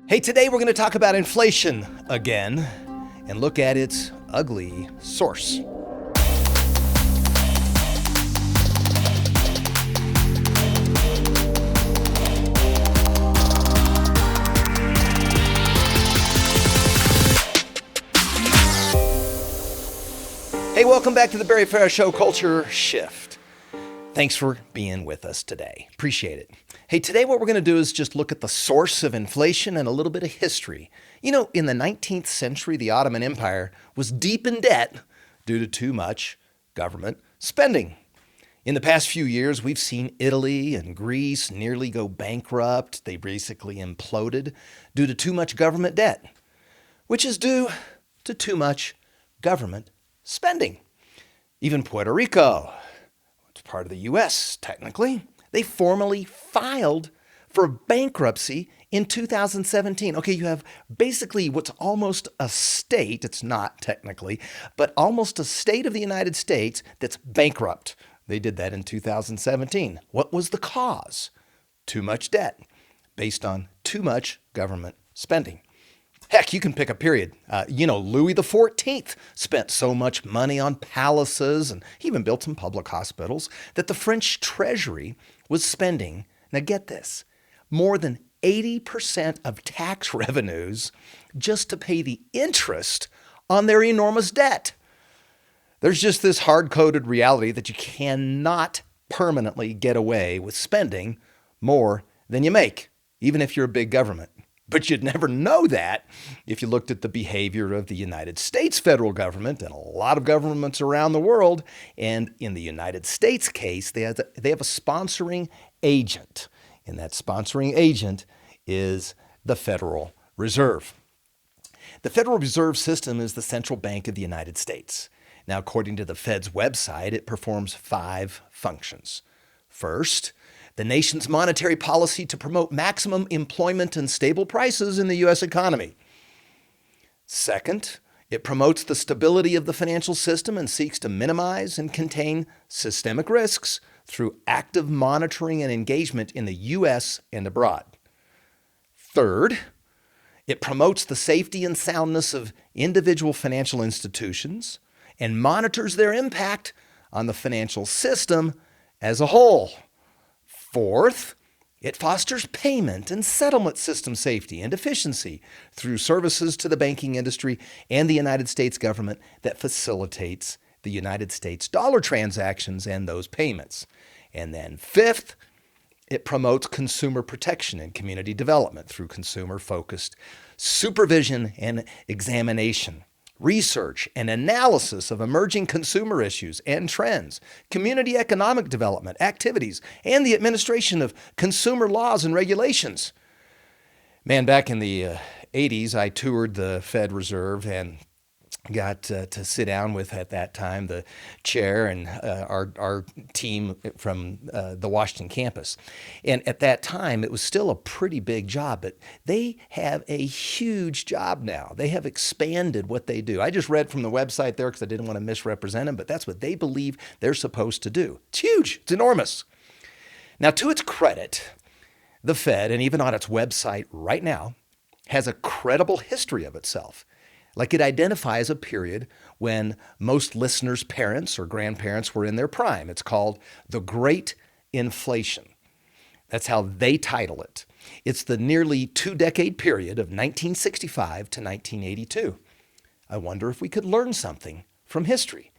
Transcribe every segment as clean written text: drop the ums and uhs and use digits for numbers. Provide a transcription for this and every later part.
Hey, today we're going to talk about inflation again and look at its ugly source. Hey, welcome back to the Farah Show Culture Shift. Thanks for being with us today. Appreciate it. Hey, today what we're going to do is just look at the source of inflation and a little bit of history. You know, in the 19th century, the Ottoman Empire was deep in debt due to too much government spending. In the past few years, we've seen Italy and Greece nearly go bankrupt. They basically imploded due to too much government debt, which is due to too much government spending. Even Puerto Rico, it's part of the U.S. technically, they formally filed for bankruptcy in 2017. Okay, you have basically what's almost a state, it's not technically, but almost a state of the United States that's bankrupt. They did that in 2017. What was the cause? Too much debt based on too much government spending. Heck, you can pick a period. Louis XIV spent so much money on palaces and he even built some public hospitals that the French treasury was spending, now get this, more than 80% of tax revenues just to pay the interest on their enormous debt. There's just this hard-coded reality that you cannot permanently get away with spending more than you make, even if you're a big government. But you'd never know that if you looked at the behavior of the United States federal government and a lot of governments around the world. And in the United States case, they have a sponsoring agent. And that sponsoring agent is the Federal Reserve. The Federal Reserve System is the central bank of the United States. Now, according to the Fed's website, it performs 5 functions. First, the nation's monetary policy to promote maximum employment and stable prices in the U.S. economy. Second, it promotes the stability of the financial system and seeks to minimize and contain systemic risks through active monitoring and engagement in the U.S. and abroad. Third, it promotes the safety and soundness of individual financial institutions and monitors their impact on the financial system as a whole. Fourth, it fosters payment and settlement system safety and efficiency through services to the banking industry and the United States government that facilitates the United States dollar transactions and those payments. And then fifth, it promotes consumer protection and community development through consumer-focused supervision and examination, research and analysis of emerging consumer issues and trends, community economic development activities, and the administration of consumer laws and regulations. Man, back in the 80s, I toured the Fed Reserve and got to sit down with, at that time, the chair and our team from the Washington campus. And at that time, it was still a pretty big job, but they have a huge job now. They have expanded what they do. I just read from the website there because I didn't want to misrepresent them, but that's what they believe they're supposed to do. It's huge. It's enormous. Now, to its credit, the Fed, and even on its website right now, has a credible history of itself. Like it identifies a period when most listeners' parents or grandparents were in their prime. It's called the Great Inflation. That's how they title it. It's the nearly 2-decade period of 1965 to 1982. I wonder if we could learn something from history.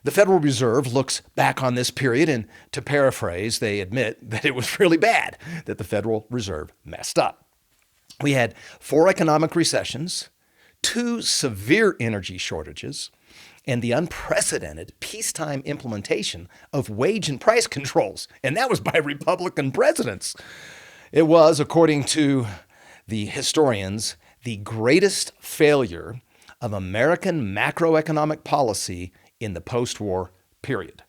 The Federal Reserve looks back on this period and, to paraphrase, they admit that it was really bad, that the Federal Reserve messed up. We had 4 economic recessions, 2 severe energy shortages, and the unprecedented peacetime implementation of wage and price controls. And that was by Republican presidents. It was, according to the historians, the greatest failure of American macroeconomic policy in the post-war period.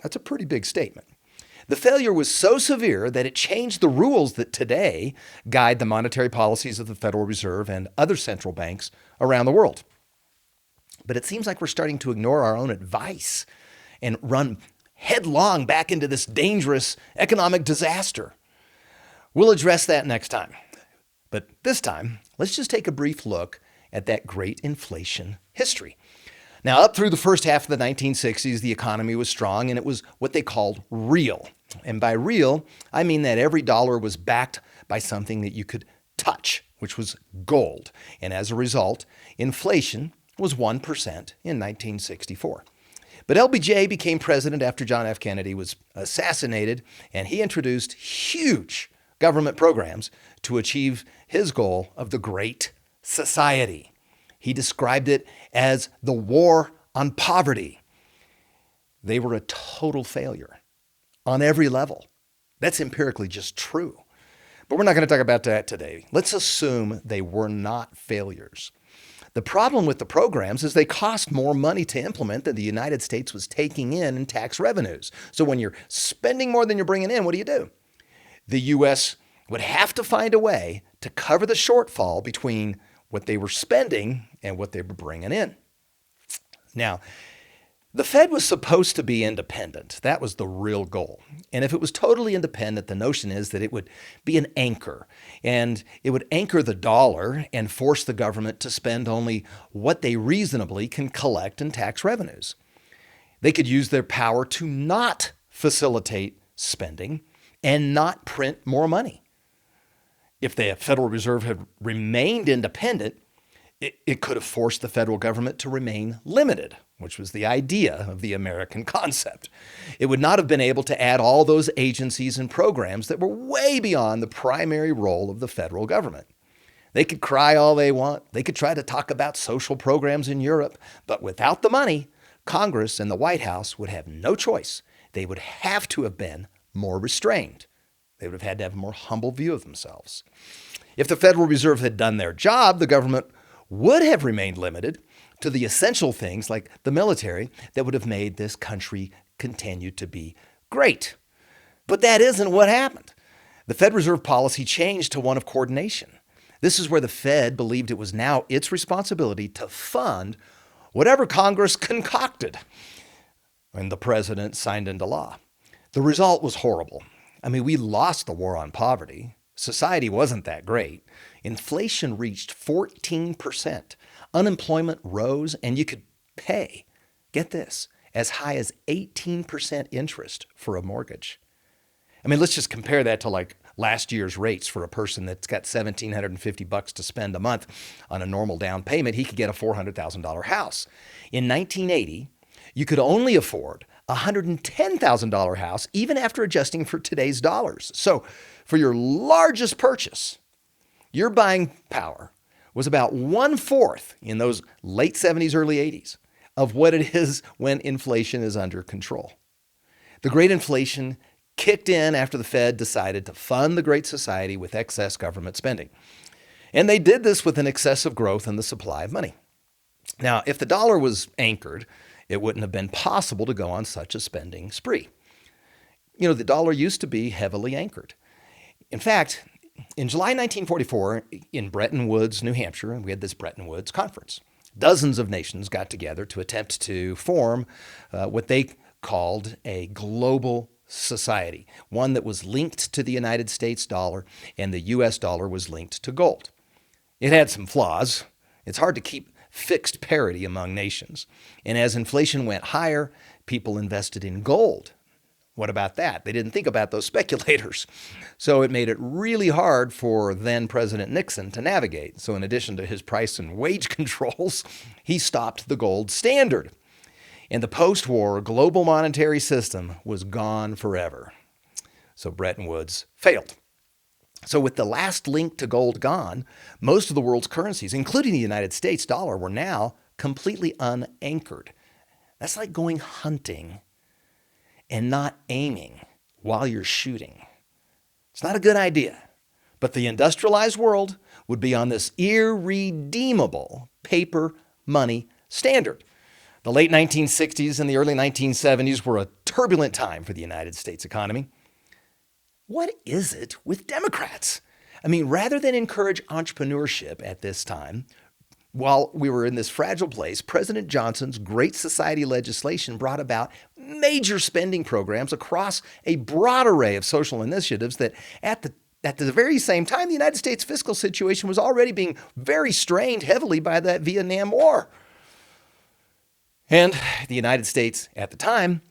That's a pretty big statement. The failure was so severe that it changed the rules that today guide the monetary policies of the Federal Reserve and other central banks around the world. But it seems like we're starting to ignore our own advice and run headlong back into this dangerous economic disaster. We'll address that next time. But this time, let's just take a brief look at that great inflation history. Now, up through the first half of the 1960s, the economy was strong and it was what they called real. And by real, I mean that every dollar was backed by something that you could touch, which was gold. And as a result, inflation was 1% in 1964. But LBJ became president after John F. Kennedy was assassinated, and he introduced huge government programs to achieve his goal of the Great Society. He described it as the war on poverty. They were a total failure on every level. That's empirically just true. But we're not going to talk about that today. Let's assume they were not failures. The problem with the programs is they cost more money to implement than the United States was taking in tax revenues. So when you're spending more than you're bringing in, what do? The U.S. would have to find a way to cover the shortfall between what they were spending and what they were bringing in. Now, the Fed was supposed to be independent. That was the real goal. And if it was totally independent, the notion is that it would be an anchor, and it would anchor the dollar and force the government to spend only what they reasonably can collect in tax revenues. They could use their power to not facilitate spending and not print more money. If the Federal Reserve had remained independent, it could have forced the federal government to remain limited, which was the idea of the American concept. It would not have been able to add all those agencies and programs that were way beyond the primary role of the federal government. They could cry all they want. They could try to talk about social programs in Europe, but without the money, Congress and the White House would have no choice. They would have to have been more restrained. They would have had to have a more humble view of themselves. If the Federal Reserve had done their job, the government would have remained limited to the essential things like the military that would have made this country continue to be great. But that isn't what happened. The Fed Reserve policy changed to one of coordination. This is where the Fed believed it was now its responsibility to fund whatever Congress concocted and the president signed into law. The result was horrible. I mean, we lost the war on poverty. Society wasn't that great. Inflation reached 14%. Unemployment rose, and you could pay, get this, as high as 18% interest for a mortgage. I mean, let's just compare that to like last year's rates for a person that's got $1,750 to spend a month on a normal down payment. He could get a $400,000 house. In 1980, you could only afford a $110,000 house, even after adjusting for today's dollars. So for your largest purchase, your buying power was about 1/4 in those late 70s, early 80s of what it is when inflation is under control. The Great Inflation kicked in after the Fed decided to fund the Great Society with excess government spending. And they did this with an excessive growth in the supply of money. Now, if the dollar was anchored, it wouldn't have been possible to go on such a spending spree. You know, the dollar used to be heavily anchored. In fact, in July 1944, in Bretton Woods, New Hampshire, we had this Bretton Woods conference. Dozens of nations got together to attempt to form what they called a global society, one that was linked to the United States dollar, and the U.S. dollar was linked to gold. It had some flaws. It's hard to keep fixed parity among nations. And as inflation went higher, people invested in gold. What about that? They didn't think about those speculators. So it made it really hard for then President Nixon to navigate. So in addition to his price and wage controls, he stopped the gold standard. And the post-war global monetary system was gone forever. So Bretton Woods failed. So with the last link to gold gone, most of the world's currencies, including the United States dollar, were now completely unanchored. That's like going hunting and not aiming while you're shooting. It's not a good idea. But the industrialized world would be on this irredeemable paper money standard. The late 1960s and the early 1970s were a turbulent time for the United States economy. What is it with Democrats? I mean, rather than encourage entrepreneurship at this time, while we were in this fragile place, President Johnson's Great Society legislation brought about major spending programs across a broad array of social initiatives that at the at the very same time, the United States fiscal situation was already being very strained heavily by that Vietnam War. And the United States at the time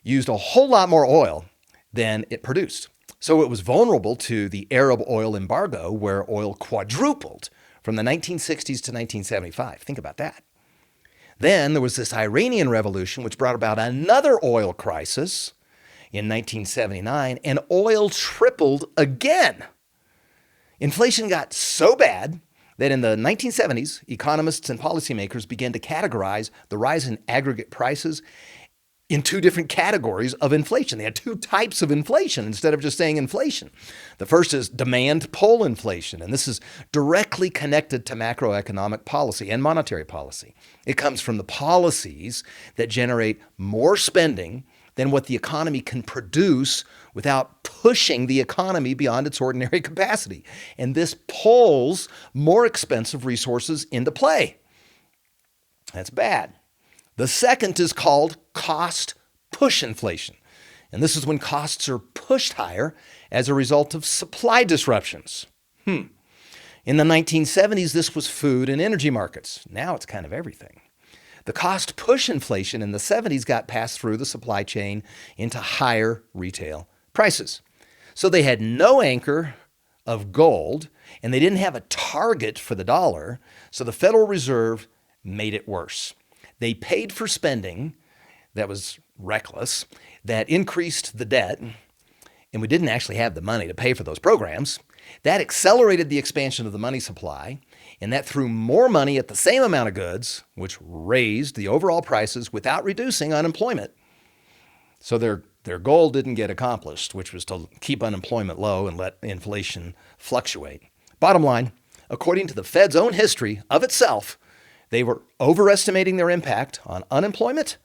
used a whole lot more oil than it produced. So it was vulnerable to the Arab oil embargo, where oil quadrupled from the 1960s to 1975. Think about that. Then there was this Iranian revolution, which brought about another oil crisis in 1979, and oil tripled again. Inflation got so bad that in the 1970s, economists and policymakers began to categorize the rise in aggregate prices in two different categories of inflation. They had two types of inflation instead of just saying inflation. The first is demand pull inflation, and this is directly connected to macroeconomic policy and monetary policy. It comes from the policies that generate more spending than what the economy can produce without pushing the economy beyond its ordinary capacity. And this pulls more expensive resources into play. That's bad. The second is called cost push inflation. And this is when costs are pushed higher as a result of supply disruptions. In the 1970s, this was food and energy markets. Now it's kind of everything. The cost push inflation in the 70s got passed through the supply chain into higher retail prices. So they had no anchor of gold, and they didn't have a target for the dollar, so the Federal Reserve made it worse. They paid for spending that was reckless, that increased the debt, and we didn't actually have the money to pay for those programs. That accelerated the expansion of the money supply, and that threw more money at the same amount of goods, which raised the overall prices without reducing unemployment. So their goal didn't get accomplished, which was to keep unemployment low and let inflation fluctuate. Bottom line, according to the Fed's own history of itself, they were overestimating their impact on unemployment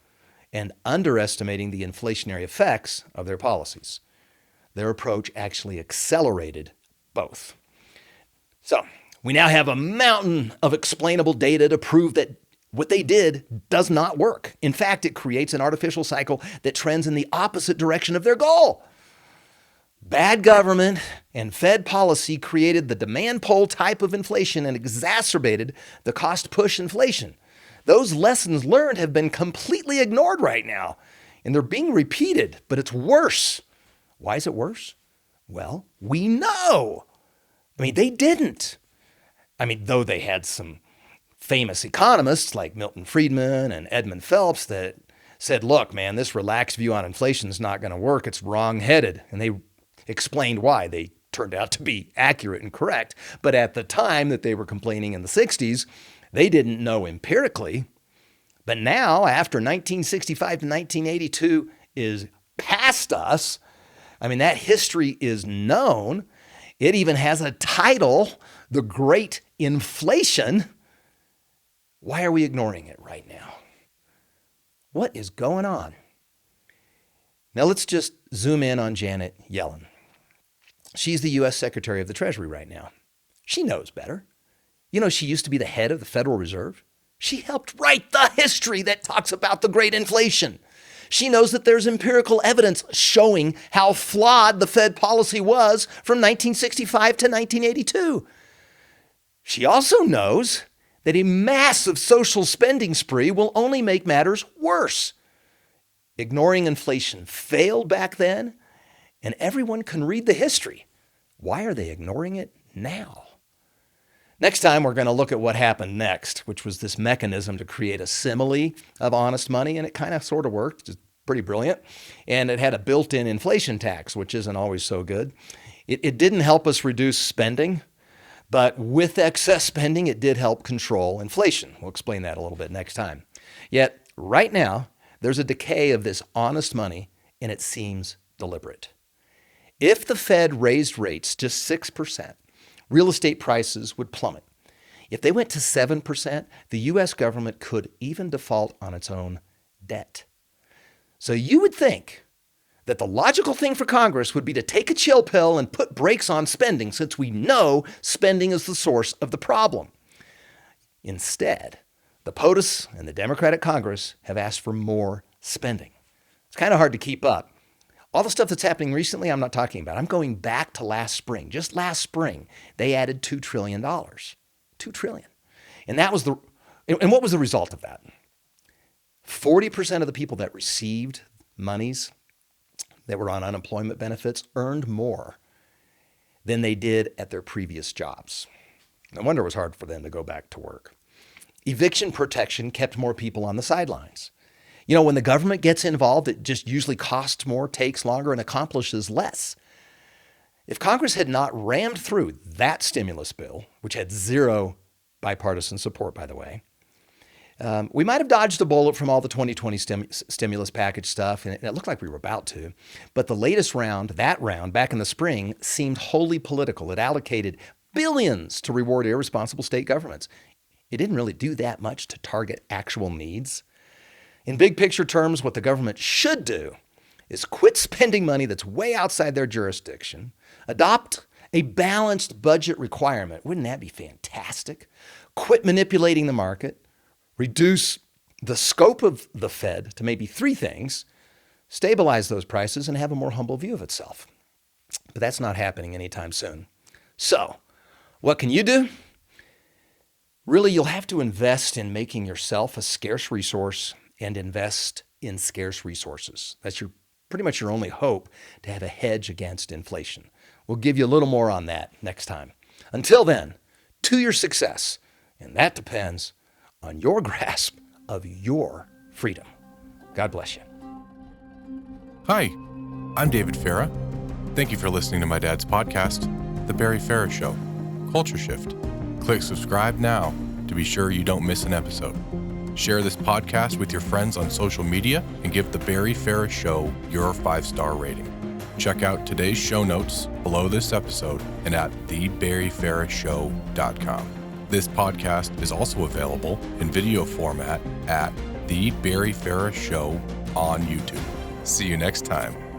and underestimating the inflationary effects of their policies. Their approach actually accelerated both. So we now have a mountain of explainable data to prove that what they did does not work. In fact, it creates an artificial cycle that trends in the opposite direction of their goal. Bad government and Fed policy created the demand pull type of inflation and exacerbated the cost push inflation. Those lessons learned have been completely ignored right now, and they're being repeated, but it's worse. Why is it worse? Well, we know. They didn't. Though they had some famous economists like Milton Friedman and Edmund Phelps that said, look, man, this relaxed view on inflation is not going to work. It's wrong-headed. And they explained why. They turned out to be accurate and correct. But at the time that they were complaining in the 60s, they didn't know empirically. But now, after 1965 to 1982 is past us, that history is known. It even has a title, The Great Inflation. Why are we ignoring it right now? What is going on? Now let's just zoom in on Janet Yellen. She's the U.S. Secretary of the Treasury right now. She knows better. She used to be the head of the Federal Reserve. She helped write the history that talks about the Great Inflation. She knows that there's empirical evidence showing how flawed the Fed policy was from 1965 to 1982. She also knows that a massive social spending spree will only make matters worse. Ignoring inflation failed back then, and everyone can read the history. Why are they ignoring it now? Next time, we're going to look at what happened next, which was this mechanism to create a simile of honest money, and it kind of sort of worked. It's pretty brilliant. And it had a built-in inflation tax, which isn't always so good. It didn't help us reduce spending, but with excess spending, it did help control inflation. We'll explain that a little bit next time. Yet, right now, there's a decay of this honest money, and it seems deliberate. If the Fed raised rates just 6%, real estate prices would plummet. If they went to 7%, the U.S. government could even default on its own debt. So you would think that the logical thing for Congress would be to take a chill pill and put brakes on spending, since we know spending is the source of the problem. Instead, the POTUS and the Democratic Congress have asked for more spending. It's kind of hard to keep up. All the stuff that's happening recently, I'm not talking about. I'm going back to last spring. Just last spring, they added $2 trillion. $2 trillion. And what was the result of that? 40% of the people that received monies that were on unemployment benefits earned more than they did at their previous jobs. No wonder it was hard for them to go back to work. Eviction protection kept more people on the sidelines. You know, when the government gets involved, it just usually costs more, takes longer, and accomplishes less. If Congress had not rammed through that stimulus bill, which had zero bipartisan support, by the way, we might have dodged a bullet from all the 2020 stimulus package stuff, and it looked like we were about to. But the latest round, that round, back in the spring, seemed wholly political. It allocated billions to reward irresponsible state governments. It didn't really do that much to target actual needs. In big picture terms, what the government should do is quit spending money that's way outside their jurisdiction, adopt a balanced budget requirement. Wouldn't that be fantastic? Quit manipulating the market, reduce the scope of the Fed to maybe 3 things, stabilize those prices, and have a more humble view of itself. But that's not happening anytime soon. So, what can you do? Really, you'll have to invest in making yourself a scarce resource and invest in scarce resources. That's pretty much your only hope to have a hedge against inflation. We'll give you a little more on that next time. Until then, to your success, and that depends on your grasp of your freedom. God bless you. Hi, I'm David Farah. Thank you for listening to my dad's podcast, The Barry Farah Show, Culture Shift. Click subscribe now to be sure you don't miss an episode. Share this podcast with your friends on social media and give The Barry Farah Show your 5-star rating. Check out today's show notes below this episode and at thebarryfarahshow.com. This podcast is also available in video format at The Barry Farah Show on YouTube. See you next time.